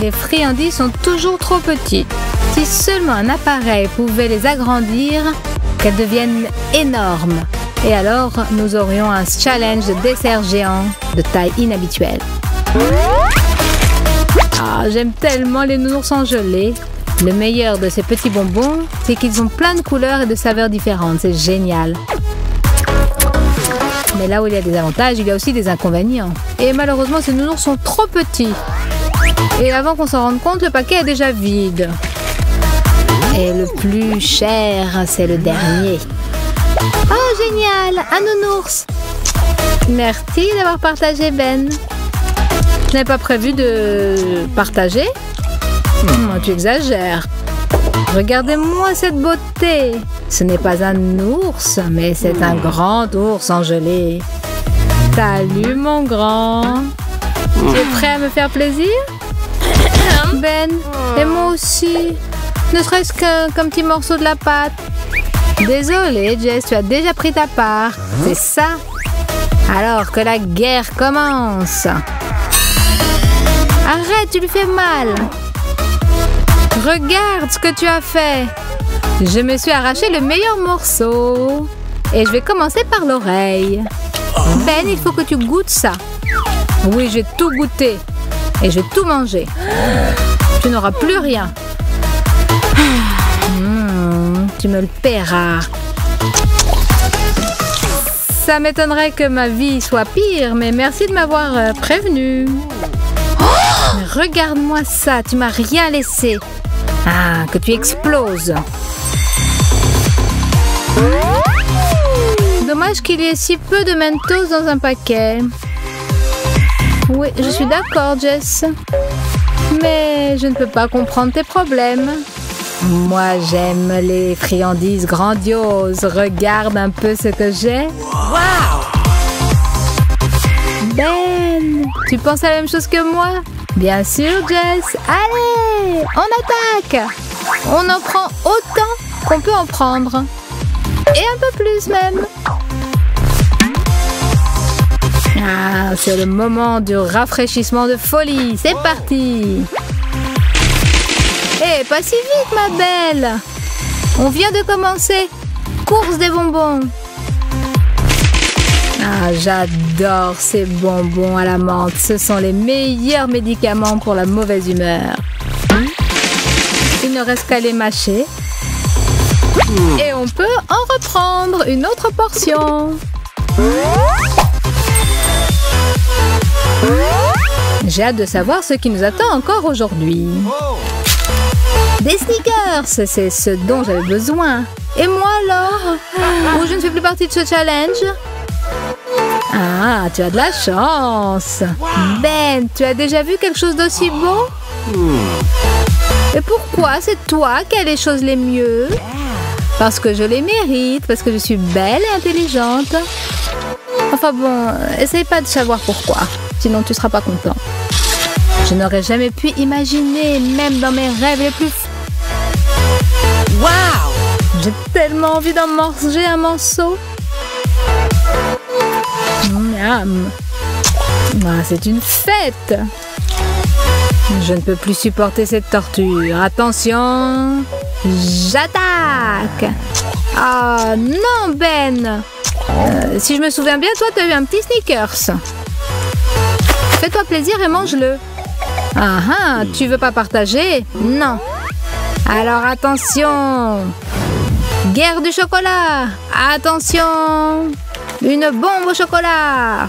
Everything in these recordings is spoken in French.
Les friandises sont toujours trop petites. Si seulement un appareil pouvait les agrandir, qu'elles deviennent énormes. Et alors, nous aurions un challenge de dessert géant de taille inhabituelle. Ah, j'aime tellement les nounours en gelée. Le meilleur de ces petits bonbons, c'est qu'ils ont plein de couleurs et de saveurs différentes. C'est génial. Mais là où il y a des avantages, il y a aussi des inconvénients. Et malheureusement, ces nounours sont trop petits. Et avant qu'on s'en rende compte, le paquet est déjà vide. Et le plus cher, c'est le dernier. Oh, génial! Un nounours! Merci d'avoir partagé, Ben. Je n'avais pas prévu de partager. Tu exagères. Regardez-moi cette beauté. Ce n'est pas un ours, mais c'est un grand ours en gelée. Salut, mon grand. Tu es prêt à me faire plaisir? Ben, et moi aussi. Ne serait-ce qu'un petit morceau de la pâte. Désolée, Jess, tu as déjà pris ta part. C'est ça. Alors que la guerre commence. Arrête, tu lui fais mal. Regarde ce que tu as fait. Je me suis arraché le meilleur morceau. Et je vais commencer par l'oreille. Ben, il faut que tu goûtes ça. Oui, je vais tout goûter. Et je vais tout manger. Tu n'auras plus rien. Tu me le paieras. Ça m'étonnerait que ma vie soit pire, mais merci de m'avoir prévenu. Regarde-moi ça, tu m'as rien laissé. Ah, que tu exploses. Dommage qu'il y ait si peu de Mentos dans un paquet. Oui, je suis d'accord, Jess. Mais je ne peux pas comprendre tes problèmes. Moi, j'aime les friandises grandioses. Regarde un peu ce que j'ai. Wow! Ben, tu penses à la même chose que moi? Bien sûr, Jess. Allez, on attaque. On en prend autant qu'on peut en prendre. Et un peu plus même. Ah, c'est le moment du rafraîchissement de folie. C'est parti. Hé, pas si vite, ma belle. On vient de commencer. Course des bonbons. Ah, j'adore ces bonbons à la menthe. Ce sont les meilleurs médicaments pour la mauvaise humeur. Il ne reste qu'à les mâcher. Et on peut en reprendre une autre portion. J'ai hâte de savoir ce qui nous attend encore aujourd'hui. Des sneakers, c'est ce dont j'avais besoin. Et moi alors? Ou je ne fais plus partie de ce challenge? Ah, tu as de la chance. Ben, tu as déjà vu quelque chose d'aussi beau? Et pourquoi c'est toi qui as les choses les mieux? Parce que je les mérite, parce que je suis belle et intelligente. Enfin bon, essaye pas de savoir pourquoi, sinon tu seras pas content. Je n'aurais jamais pu imaginer, même dans mes rêves les plus... Waouh! J'ai tellement envie d'en manger un morceau. Miam. Ah, c'est une fête. Je ne peux plus supporter cette torture. Attention, j'attaque. Ah non, Ben. Si je me souviens bien, toi, tu as eu un petit Snickers. Fais-toi plaisir et mange-le. Ah ah, tu veux pas partager? Non. Alors attention. Guerre du chocolat. Attention. Une bombe au chocolat.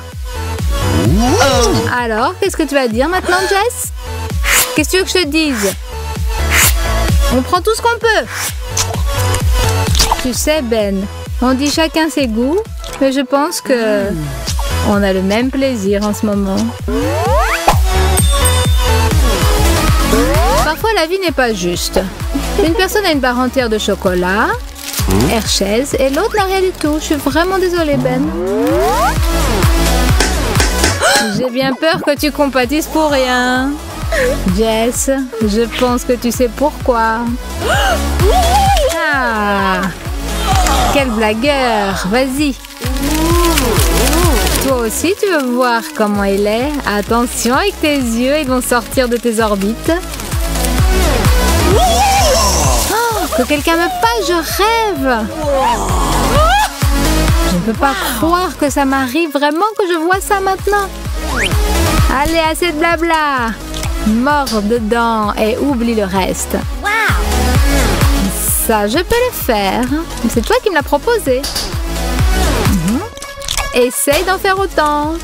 Alors, qu'est-ce que tu vas dire maintenant, Jess? Qu'est-ce que tu veux que je te dise? On prend tout ce qu'on peut. Tu sais, Ben, on dit chacun ses goûts, mais je pense que on a le même plaisir en ce moment. Parfois, la vie n'est pas juste. Une personne a une barre entière de chocolat, Hershey's, et l'autre n'a rien du tout. Je suis vraiment désolée, Ben. J'ai bien peur que tu compatisses pour rien. Jess, je pense que tu sais pourquoi. Ah, quel blagueur. Vas-y. Toi aussi, tu veux voir comment il est? Attention avec tes yeux, ils vont sortir de tes orbites. Oh, que quelqu'un me passe, je rêve! Je ne peux pas croire que ça m'arrive vraiment que je vois ça maintenant. Allez, assez de blabla. Mors dedans et oublie le reste. Ça, je peux le faire. C'est toi qui me l'as proposé. Essaye d'en faire autant.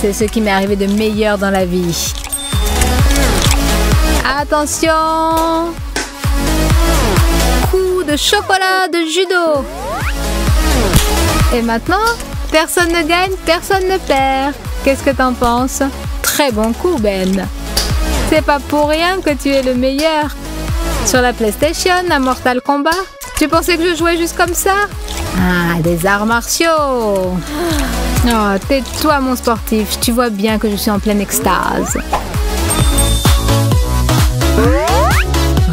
C'est ce qui m'est arrivé de meilleur dans la vie. Attention! Coup de chocolat de judo. Et maintenant, personne ne gagne, personne ne perd. Qu'est-ce que t'en penses? Très bon coup, Ben. C'est pas pour rien que tu es le meilleur. Sur la PlayStation, à Mortal Kombat, tu pensais que je jouais juste comme ça? Ah, des arts martiaux. Oh, tais-toi, mon sportif. Tu vois bien que je suis en pleine extase.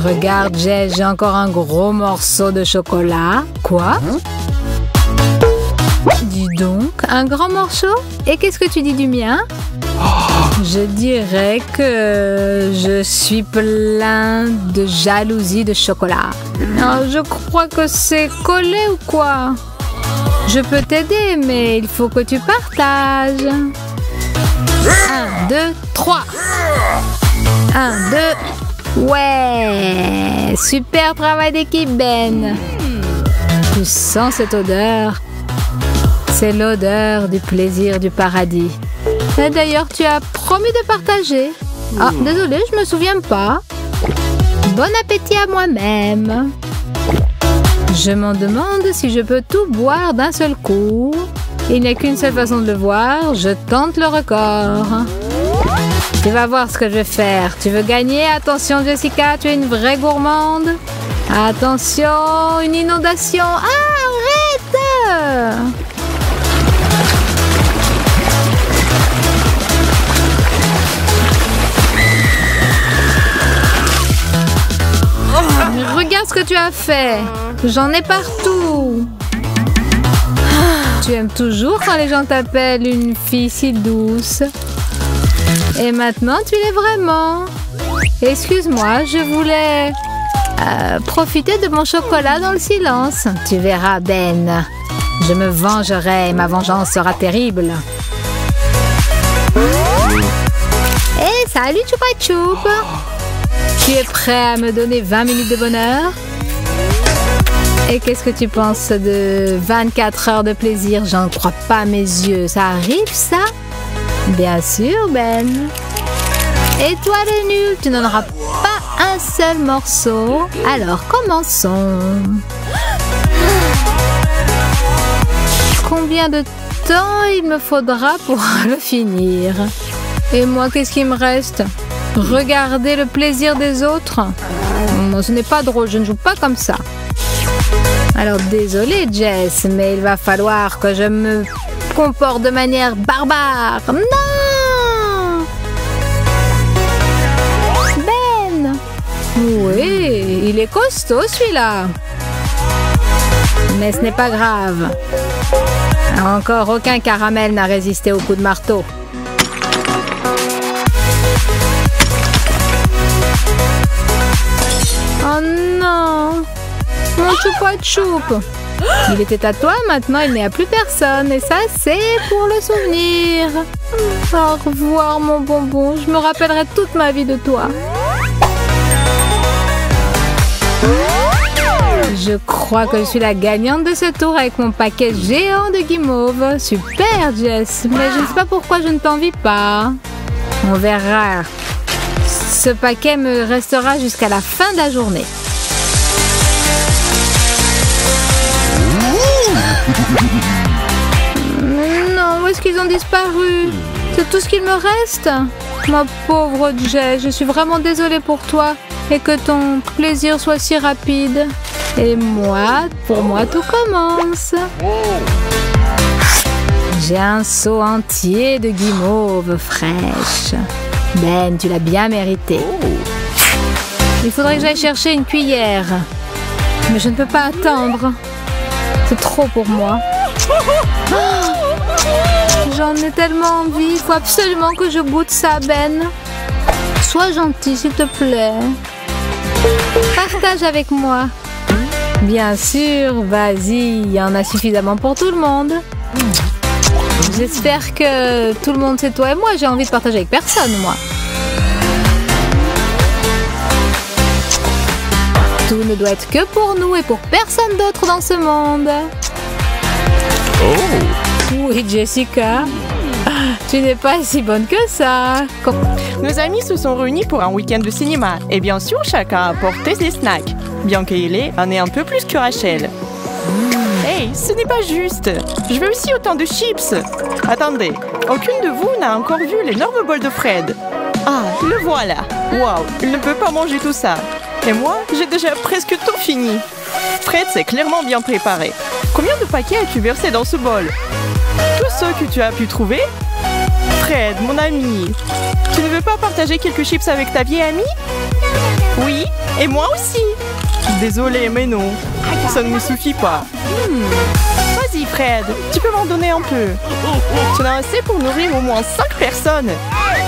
Regarde, Jess, j'ai encore un gros morceau de chocolat. Quoi? Dis donc, un grand morceau? Et qu'est-ce que tu dis du mien? Je dirais que je suis plein de jalousie de chocolat. Oh, je crois que c'est collé ou quoi? Je peux t'aider, mais il faut que tu partages. 1, 2, 3. 1, 2. Ouais! Super travail d'équipe, Ben. Tu sens cette odeur? C'est l'odeur du plaisir du paradis. Et d'ailleurs, tu as promis de partager. Ah, désolé, je me souviens pas. Bon appétit à moi-même. Je m'en demande si je peux tout boire d'un seul coup. Il n'y a qu'une seule façon de le voir. Je tente le record. Tu vas voir ce que je vais faire. Tu veux gagner? Attention, Jessica, tu es une vraie gourmande. Attention, une inondation. Ah, arrête! Regarde ce que tu as fait. J'en ai partout. Tu aimes toujours quand les gens t'appellent une fille si douce. Et maintenant, tu l'es vraiment. Excuse-moi, je voulais profiter de mon chocolat dans le silence. Tu verras, Ben. Je me vengerai. Ma vengeance sera terrible. Hey, salut, Chupa Chup. Tu es prêt à me donner 20 minutes de bonheur? Et qu'est-ce que tu penses de 24 heures de plaisir? J'en crois pas à mes yeux. Ça arrive, ça? Bien sûr, Ben. Et toi, le nul, tu n'en auras pas un seul morceau. Alors, commençons. Combien de temps il me faudra pour le finir? Et moi, qu'est-ce qui me reste? Regarder le plaisir des autres? Ce n'est pas drôle, je ne joue pas comme ça. Alors désolée, Jess, mais il va falloir que je me comporte de manière barbare. Non! Ben! Oui, il est costaud celui-là. Mais ce n'est pas grave. Encore aucun caramel n'a résisté au coup de marteau. Oh non! Mon Chupa Chup! Il était à toi, maintenant il n'est à plus personne. Et ça, c'est pour le souvenir. Au revoir, mon bonbon. Je me rappellerai toute ma vie de toi. Je crois que je suis la gagnante de ce tour avec mon paquet géant de guimauve. Super, Jess. Mais je ne sais pas pourquoi je ne t'envie pas. On verra. Ce paquet me restera jusqu'à la fin de la journée. Non, où est-ce qu'ils ont disparu? C'est tout ce qu'il me reste? Ma pauvre Jess, je suis vraiment désolée pour toi et que ton plaisir soit si rapide. Et moi, pour moi, tout commence. J'ai un seau entier de guimauve fraîche. Ben, tu l'as bien mérité. Il faudrait que j'aille chercher une cuillère. Mais je ne peux pas attendre. C'est trop pour moi. J'en ai tellement envie. Il faut absolument que je goûte ça, Ben. Sois gentil, s'il te plaît. Partage avec moi. Bien sûr, vas-y. Il y en a suffisamment pour tout le monde. J'espère que tout le monde sait toi et moi. J'ai envie de partager avec personne, moi. Tout ne doit être que pour nous et pour personne d'autre dans ce monde. Oh. Oui, Jessica. Tu n'es pas si bonne que ça. Nos amis se sont réunis pour un week-end de cinéma. Et bien sûr, chacun a apporté ses snacks. Bien qu'Hailey en ait un peu plus que Rachel. Hey, ce n'est pas juste. Je veux aussi autant de chips. Attendez, aucune de vous n'a encore vu l'énorme bol de Fred. Ah, le voilà. Waouh, il ne peut pas manger tout ça. Et moi, j'ai déjà presque tout fini. Fred s'est clairement bien préparé. Combien de paquets as-tu versé dans ce bol? Tous ceux que tu as pu trouver? Fred, mon ami, tu ne veux pas partager quelques chips avec ta vieille amie? Oui, et moi aussi. Désolée, mais non. Ça ne me suffit pas. Vas-y, Fred, tu peux m'en donner un peu. Tu en as assez pour nourrir au moins 5 personnes.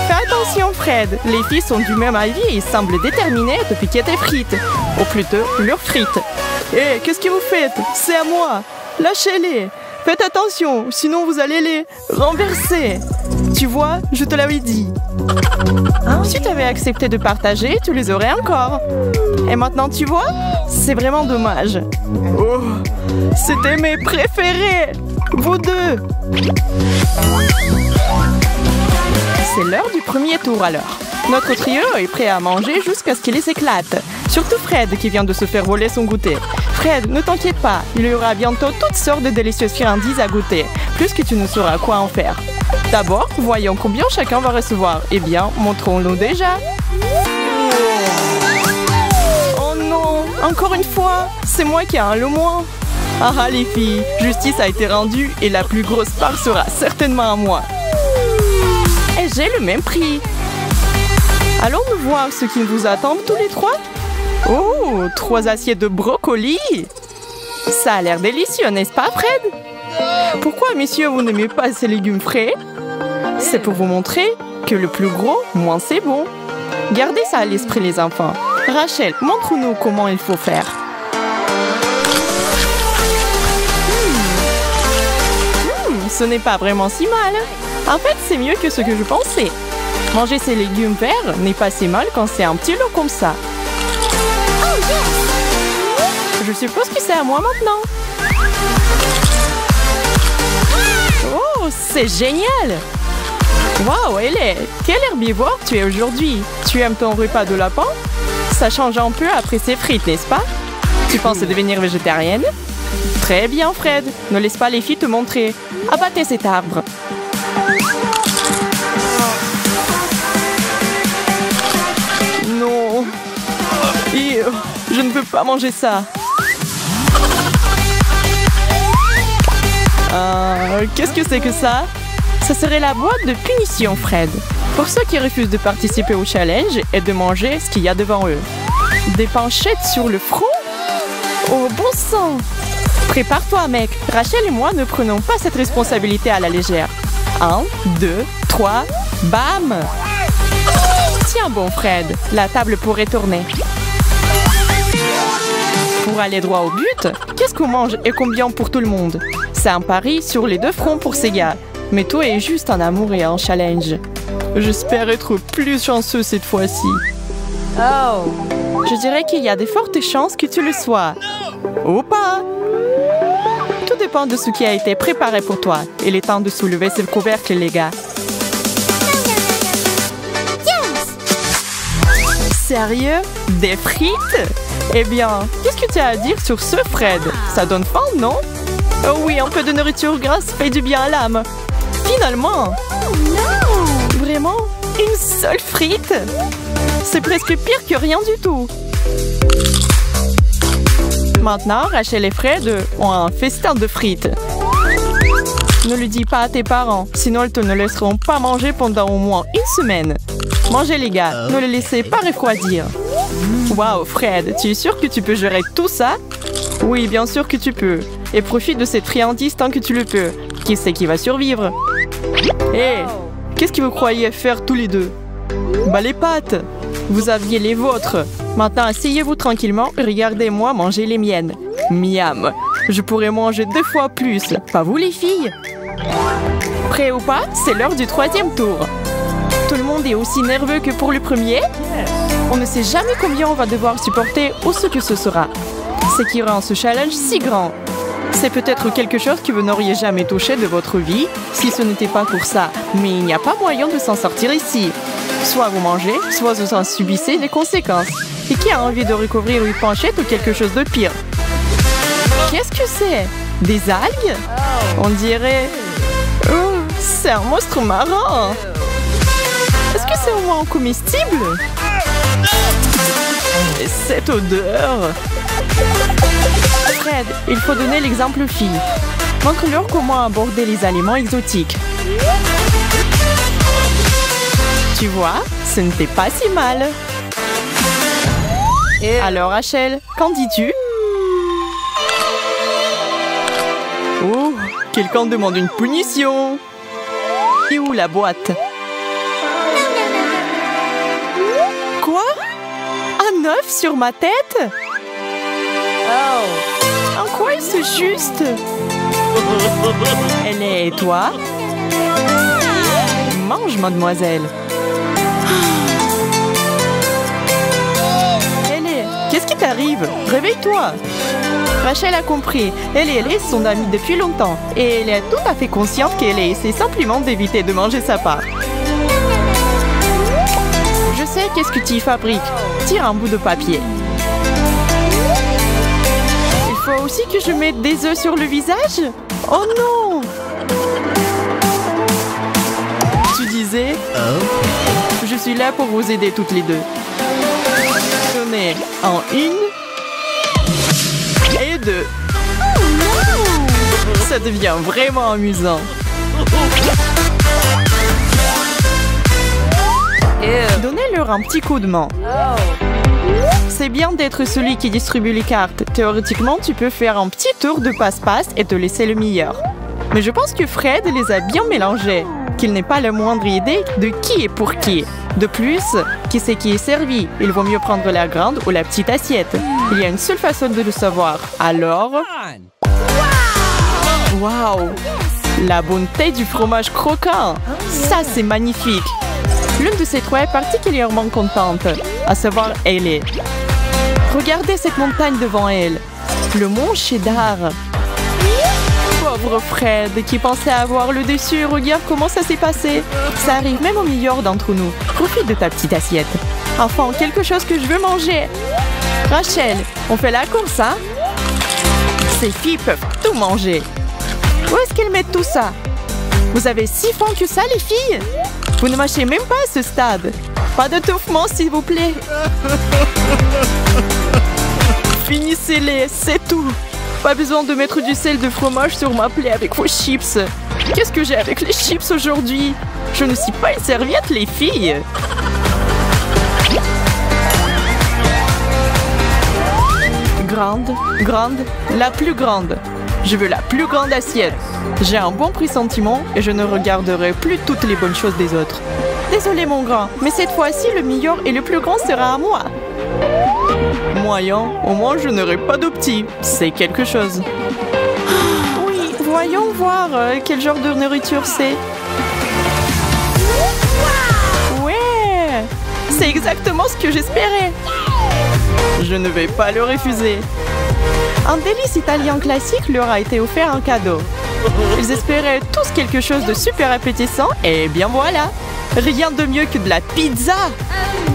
Fais attention, Fred. Les filles sont du même avis et semblent déterminées de piquer tes frites. Ou plutôt, leurs frites. Hé, qu'est-ce que vous faites? C'est à moi. Lâchez-les. Faites attention, sinon vous allez les renverser. Tu vois, je te l'avais dit. Si tu avais accepté de partager, tu les aurais encore. Et maintenant, tu vois, c'est vraiment dommage. Oh, c'était mes préférés. Vous deux. C'est l'heure du premier tour alors. Notre trio est prêt à manger jusqu'à ce qu'il s'éclate. Surtout Fred qui vient de se faire voler son goûter. Fred, ne t'inquiète pas, il y aura bientôt toutes sortes de délicieuses friandises à goûter, plus que tu ne sauras quoi en faire. D'abord, voyons combien chacun va recevoir. Eh bien, montrons-nous déjà. Oh non, encore une fois, c'est moi qui ai le moins. Ah les filles, justice a été rendue et la plus grosse part sera certainement à moi. Et j'ai le même prix. Allons-nous voir ce qui vous attend tous les trois? Oh, 3 assiettes de brocoli. Ça a l'air délicieux, n'est-ce pas, Fred? Pourquoi, messieurs, vous n'aimez pas ces légumes frais? C'est pour vous montrer que le plus gros, moins c'est bon. Gardez ça à l'esprit, les enfants. Rachel, montre-nous comment il faut faire. Ce n'est pas vraiment si mal. En fait, c'est mieux que ce que je pensais. Manger ces légumes verts n'est pas si mal quand c'est un petit lot comme ça. Je suppose que c'est à moi maintenant. Oh, c'est génial! Waouh, Hailey, quel herbivore tu es aujourd'hui? Tu aimes ton repas de lapin? Ça change un peu après ces frites, n'est-ce pas? Tu penses devenir végétarienne? Très bien, Fred. Ne laisse pas les filles te montrer. Abattez cet arbre. Non. Je ne peux pas manger ça. Qu'est-ce que c'est que ça? Ça serait la boîte de punition, Fred. Pour ceux qui refusent de participer au challenge et de manger ce qu'il y a devant eux. Des panchettes sur le front? Oh, bon sang! Prépare-toi, mec. Rachel et moi ne prenons pas cette responsabilité à la légère. 1, 2, 3, bam! Tiens bon, Fred. La table pourrait tourner. Pour aller droit au but, qu'est-ce qu'on mange et combien pour tout le monde? C'est un pari sur les 2 fronts pour ces gars. Mais toi est juste un amour et un challenge. J'espère être plus chanceux cette fois-ci. Oh! Je dirais qu'il y a de fortes chances que tu le sois. Ou pas! Tout dépend de ce qui a été préparé pour toi. Il est temps de soulever ce couvercle, les gars. Sérieux? Des frites? Eh bien, qu'est-ce que tu as à dire sur ce, Fred? Ça donne faim, non? Oh oui, un peu de nourriture grasse fait du bien à l'âme. Finalement! Vraiment? Une seule frite? C'est presque pire que rien du tout. Maintenant, Rachel et Fred ont un festin de frites. Ne le dis pas à tes parents, sinon ils te ne laisseront pas manger pendant au moins une semaine. Mangez les gars, ne les laissez pas refroidir. Waouh, Fred, tu es sûr que tu peux gérer tout ça? Oui, bien sûr que tu peux. et profite de cette friandise tant que tu le peux. Qui c'est qui va survivre? Hé, qu'est-ce que vous croyez faire tous les deux? Bah les pâtes! Vous aviez les vôtres. Maintenant, asseyez-vous tranquillement et regardez-moi manger les miennes. Miam! Je pourrais manger 2 fois plus. Pas vous les filles? Prêt ou pas? C'est l'heure du 3e tour. Tout le monde est aussi nerveux que pour le premier. On ne sait jamais combien on va devoir supporter ou ce que ce sera. C'est qui rend ce challenge si grand. C'est peut-être quelque chose que vous n'auriez jamais touché de votre vie si ce n'était pas pour ça. Mais il n'y a pas moyen de s'en sortir ici. Soit vous mangez, soit vous en subissez les conséquences. Et qui a envie de recouvrir une panchette ou quelque chose de pire? Qu'est-ce que c'est? Des algues? On dirait... Oh, c'est un monstre marin. Est-ce que c'est au moins comestible? Et cette odeur! Fred, il faut donner l'exemple aux filles. Montre-leur comment aborder les aliments exotiques. Tu vois, ce n'était pas si mal. Alors Rachel, qu'en dis-tu? Oh, quelqu'un demande une punition. Et où la boîte? Quoi? Un œuf sur ma tête? Oh. En quoi est-ce juste? Elle est et toi? Mange, mademoiselle. Elle est. Qu'est-ce qui t'arrive? Réveille-toi. Rachel a compris. Elle est son amie depuis longtemps. Et elle est tout à fait consciente qu'elle essaie simplement d'éviter de manger sa part. Je sais qu'est-ce que tu y fabriques. Tire un bout de papier. Il faut aussi que je mette des œufs sur le visage? Oh non! Tu disais? Je suis là pour vous aider toutes les deux. Tenez, en 1 et 2. Ça devient vraiment amusant. Donnez-leur un petit coup de main. C'est bien d'être celui qui distribue les cartes. Théoriquement, tu peux faire un petit tour de passe-passe et te laisser le meilleur. Mais je pense que Fred les a bien mélangés, qu'il n'ait pas la moindre idée de qui est pour qui. De plus, qui c'est qui est servi? Il vaut mieux prendre la grande ou la petite assiette. Il y a une seule façon de le savoir. Alors... Waouh! La bonté du fromage croquant! Ça, c'est magnifique! L'une de ces trois est particulièrement contente, à savoir Ellie. Regardez cette montagne devant elle. Le mont Cheddar. Pauvre Fred, qui pensait avoir le dessus. Regarde comment ça s'est passé. Ça arrive même au meilleur d'entre nous. Profite de ta petite assiette. Enfin, quelque chose que je veux manger. Rachel, on fait la course, hein? Ces filles peuvent tout manger. Où est-ce qu'elles mettent tout ça? Vous avez si faim que ça, les filles? Vous ne mâchez même pas à ce stade. Pas d'étouffement, s'il vous plaît. Finissez-les, c'est tout. Pas besoin de mettre du sel de fromage sur ma plaie avec vos chips. Qu'est-ce que j'ai avec les chips aujourd'hui? Je ne suis pas une serviette, les filles. Grande, grande, la plus grande. Je veux la plus grande assiette. J'ai un bon pressentiment et je ne regarderai plus toutes les bonnes choses des autres. Désolé mon grand, mais cette fois-ci, le meilleur et le plus grand sera à moi. Moyen, au moins je n'aurai pas de petits. C'est quelque chose. Oui, voyons voir quel genre de nourriture c'est. Ouais, c'est exactement ce que j'espérais. Je ne vais pas le refuser. Un délice italien classique leur a été offert en cadeau. Ils espéraient tous quelque chose de super appétissant et bien voilà. Rien de mieux que de la pizza.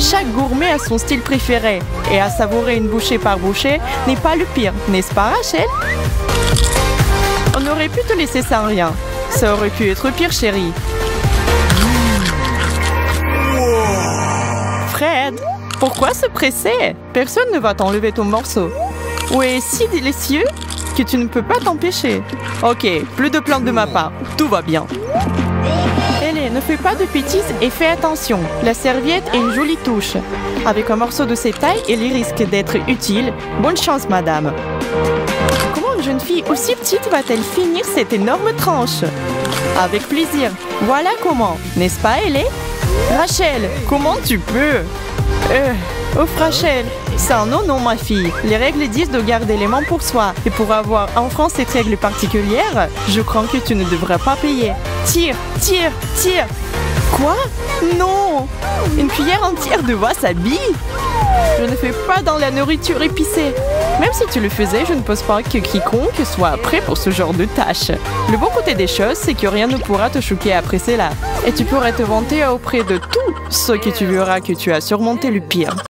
Chaque gourmet a son style préféré et à savourer une bouchée par bouchée n'est pas le pire, n'est-ce pas Rachel? On aurait pu te laisser sans rien. Ça aurait pu être pire, chérie. Fred, pourquoi se presser? Personne ne va t'enlever ton morceau. Ou est si délicieux que tu ne peux pas t'empêcher. Ok, plus de plaintes de ma part. Tout va bien. Ellie, ne fais pas de bêtises et fais attention. La serviette est une jolie touche. Avec un morceau de cette taille, il risque d'être utile. Bonne chance, madame. Comment une jeune fille aussi petite va-t-elle finir cette énorme tranche? Avec plaisir. Voilà comment. N'est-ce pas, Ellie? Rachel, comment tu peux? Oh, Rachel, c'est un non, ma fille. Les règles disent de garder les mains pour soi. Et pour avoir enfreint cette règle particulière, je crois que tu ne devrais pas payer. Tire, tire, tire. Quoi? Non! Une cuillère entière de wasabi? Je ne fais pas dans la nourriture épicée. Même si tu le faisais, je ne pense pas que quiconque soit prêt pour ce genre de tâche. Le bon côté des choses, c'est que rien ne pourra te choquer après cela. Et tu pourrais te vanter auprès de tous ceux que tu verras que tu as surmonté le pire.